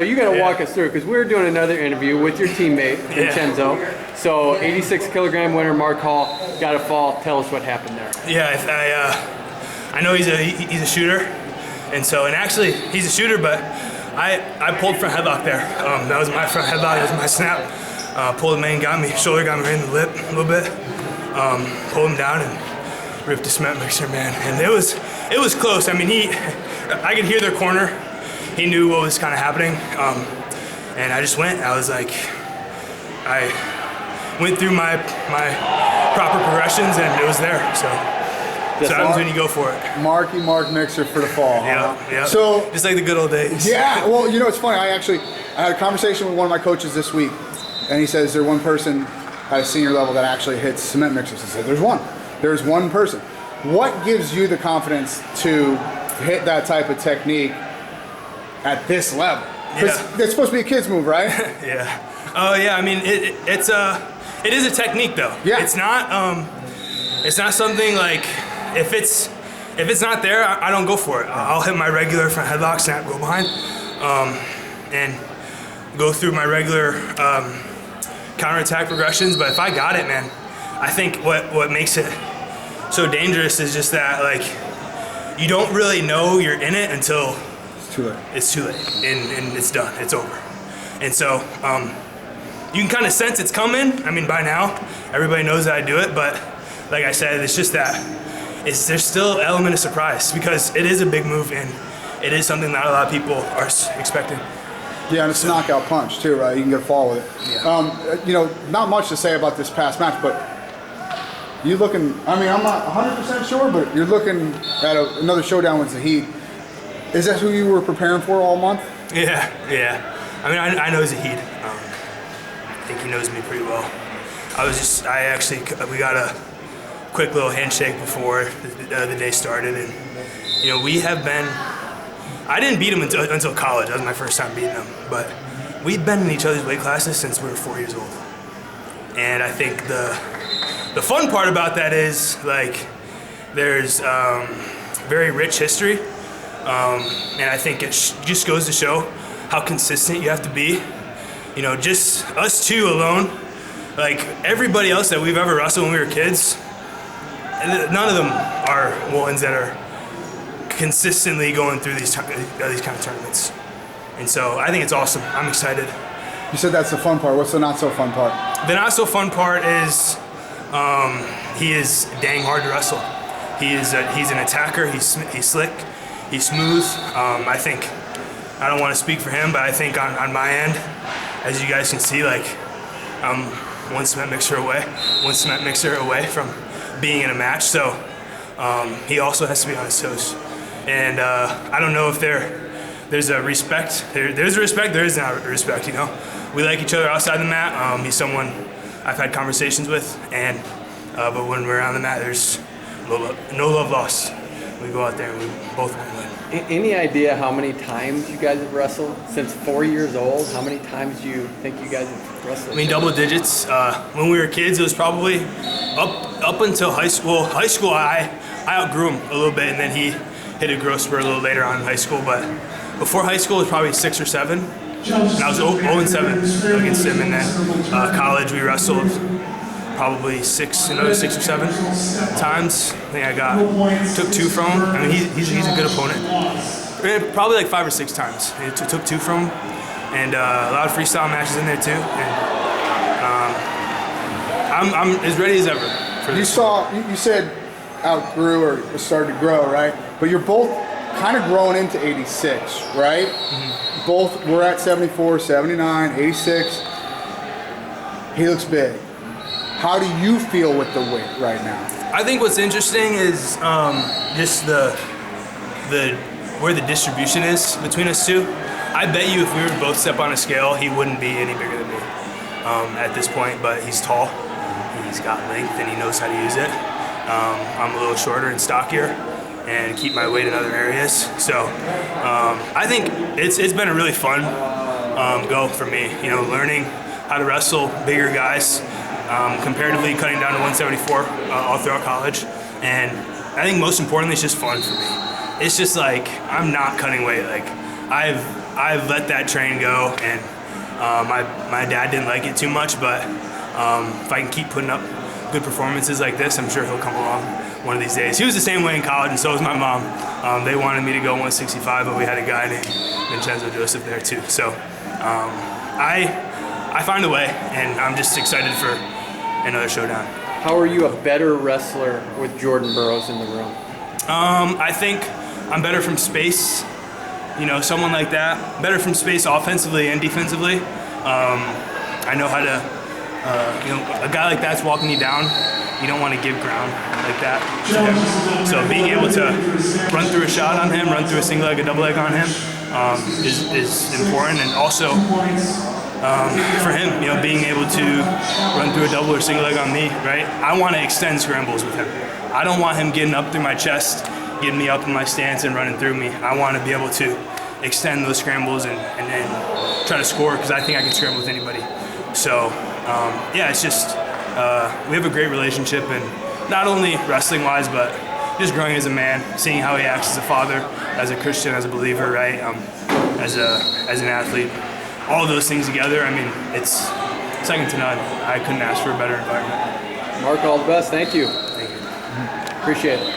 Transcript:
You got to walk us through, because we were doing another interview with your teammate, Vincenzo. So 86 kilogram winner Mark Hall got a fall. Tell us what happened there. Yeah, I know he's a shooter, and actually he's a shooter, but I pulled front headlock there. That was my front headlock. That was my snap. Pulled him in, shoulder got me right in the lip a little bit. Pulled him down and ripped the cement mixer, man. And it was close. I mean, I could hear their corner. He knew what was kind of happening, and I just went. I was like, I went through my proper progressions, and it was there. So that happens when you go for it. Mark Mixer for the fall. Yeah. So just like the good old days. Yeah. Well, you know, it's funny. I had a conversation with one of my coaches this week, and he says, "Is there one person at a senior level that actually hits cement mixers?" I said, "There's one. There's one person." What gives you the confidence to hit that type of technique at this level? Because it's supposed to be a kid's move, right? Yeah. Oh yeah. I mean, it is a technique though. Yeah. It's not something like if it's not there, I don't go for it. I'll hit my regular front headlock, snap, go behind, and go through my regular counterattack progressions. But if I got it, man, I think what makes it so dangerous is just that, like, you don't really know you're in it until it's too late, and it's done. It's over. And so you can kind of sense it's coming. I mean, by now everybody knows that I do it, but like I said, it's just that there's still an element of surprise because it is a big move, and it is something that a lot of people are expecting. Yeah, and it's a knockout punch too, right? You can get a fall with it. Yeah. You know, not much to say about this past match, but you looking, I mean, I'm not 100% sure, but you're looking at another showdown with Zahid. Is that who you were preparing for all month? Yeah. I mean, I know Zahid. I think he knows me pretty well. We got a quick little handshake before the day started, and you know, I didn't beat him until college. That was my first time beating him, but we've been in each other's weight classes since we were 4 years old. And I think the fun part about that is, like, there's very rich history, and I think it just goes to show how consistent you have to be. You know, just us two alone, like everybody else that we've ever wrestled when we were kids, none of them are ones that are consistently going through these kind of tournaments. And so I think it's awesome. I'm excited. You said that's the fun part. What's the not so fun part? The not so fun part is he is dang hard to wrestle. He's an attacker. He's slick. He's smooth. I don't want to speak for him, but I think on my end, as you guys can see, like, I'm one cement mixer away from being in a match. So he also has to be on his toes. And I don't know if there's a respect. There's a respect. There is not a respect. You know, we like each other outside the mat. He's someone I've had conversations with, and but when we're on the mat, there's no love lost. We go out there and we both want to win. Any idea how many times you guys have wrestled since 4 years old? How many times do you think you guys have wrestled? I mean, double digits. When we were kids, it was probably up until high school. High school, I outgrew him a little bit, and then he hit a growth spurt a little later on in high school. But before high school, it was probably 6 or 7. And I was 0-7 against him. And then college, we wrestled probably another 6 or 7 times. I think took 2 from him. I mean, he's a good opponent. Probably like 5 or 6 times. I took 2 from him, and a lot of freestyle matches in there too. And I'm as ready as ever for this. You said outgrew or started to grow, right? But you're both kind of growing into 86, right? Mm-hmm. Both we're at 74, 79, 86. He looks big. How do you feel with the weight right now? I think what's interesting is just where the distribution is between us two. I bet you if we were to both step on a scale, he wouldn't be any bigger than me at this point, but he's tall, he's got length, and he knows how to use it. I'm a little shorter and stockier and keep my weight in other areas. So I think it's been a really fun go for me, you know, learning how to wrestle bigger guys. Comparatively cutting down to 174 all throughout college, and I think most importantly it's just fun for me. It's just like I'm not cutting weight. Like I've I've let that train go, and my dad didn't like it too much, but if I can keep putting up good performances like this, I'm sure he'll come along one of these days. He was the same way in college, and so was my mom. They wanted me to go 165, but we had a guy named Vincenzo Joseph there too. So I find a way, and I'm just excited for another showdown. How are you a better wrestler with Jordan Burroughs in the room? I think I'm better from space. You know, someone like that, better from space offensively and defensively. I know how to, you know, a guy like that's walking you down. You don't want to give ground like that to him. So being able to run through a shot on him, run through a single leg, a double leg on him is important. And also for him, you know, being able to run through a double or single leg on me, right? I want to extend scrambles with him. I don't want him getting up through my chest, getting me up in my stance and running through me. I want to be able to extend those scrambles and then try to score, because I think I can scramble with anybody. So yeah, it's just we have a great relationship, and not only wrestling wise, but just growing as a man, seeing how he acts as a father, as a Christian, as a believer, right? As an athlete, all of those things together. I mean, it's second to none. I couldn't ask for a better environment. Mark, all the best. Thank you. Thank you. Appreciate it.